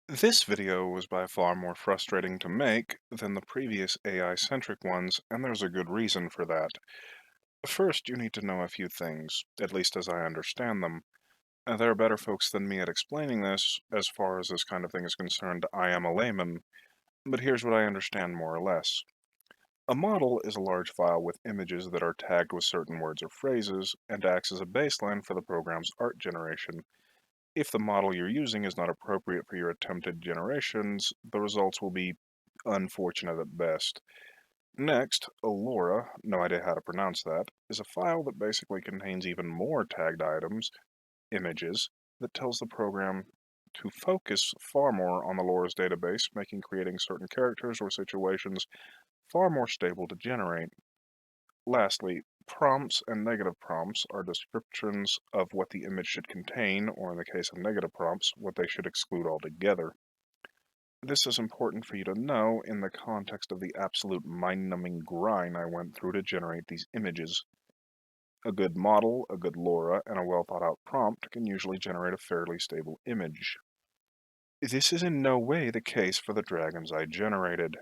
This video was by far more frustrating to make than the previous AI-centric ones, and there's a good reason for that. First, you need to know a few things, at least as I understand them. There are better folks than me at explaining this. As far as this kind of thing is concerned, I am a layman, but here's what I understand more or less. A model is a large file with images that are tagged with certain words or phrases, and acts as a baseline for the program's art generation. If the model you're using is not appropriate for your attempted generations, the results will be unfortunate at best. Next, Allura, no idea how to pronounce that, is a file that basically contains even more tagged items, images, that tells the program to focus far more on the Laura's database, making creating certain characters or situations far more stable to generate. Lastly, prompts and negative prompts are descriptions of what the image should contain, or in the case of negative prompts, what they should exclude altogether. This is important for you to know in the context of the absolute mind-numbing grind I went through to generate these images. A good model, a good LoRa, and a well-thought-out prompt can usually generate a fairly stable image. This is in no way the case for the dragons I generated.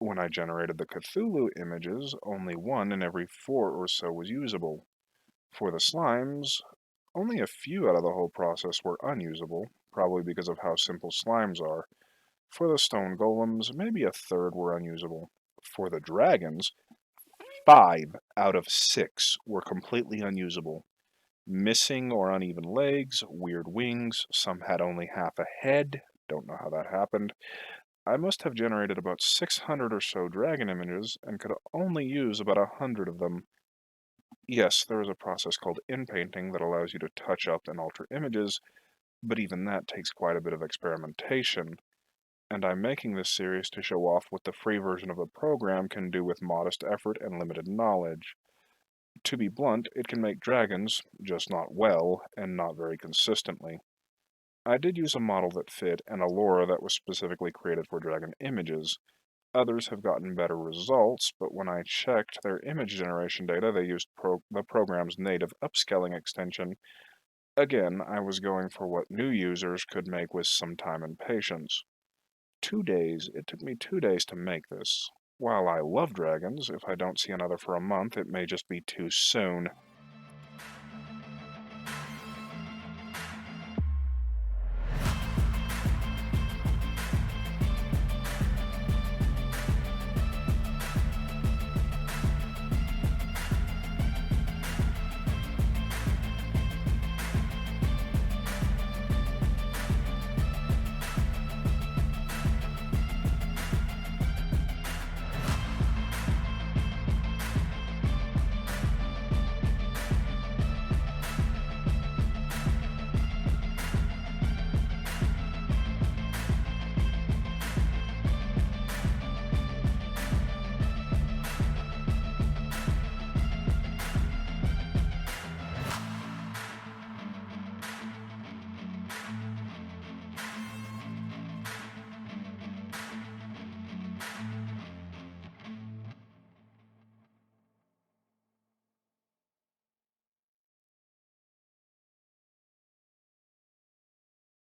When I generated the Cthulhu images, only one in every four or so was usable. For the slimes, only a few out of the whole process were unusable, probably because of how simple slimes are. For the stone golems, maybe a third were unusable. For the dragons, 5 out of 6 were completely unusable. Missing or uneven legs, weird wings, some had only half a head, don't know how that happened. I must have generated about 600 or so dragon images and could only use about 100 of them. Yes, there is a process called inpainting that allows you to touch up and alter images, but even that takes quite a bit of experimentation. And I'm making this series to show off what the free version of the program can do with modest effort and limited knowledge. To be blunt, it can make dragons, just not well, and not very consistently. I did use a model that fit and a lore that was specifically created for dragon images. Others have gotten better results, but when I checked their image generation data, they used the program's native upscaling extension. Again, I was going for what new users could make with some time and patience. 2 days. It took me 2 days to make this. While I love dragons, if I don't see another for a month, it may just be too soon.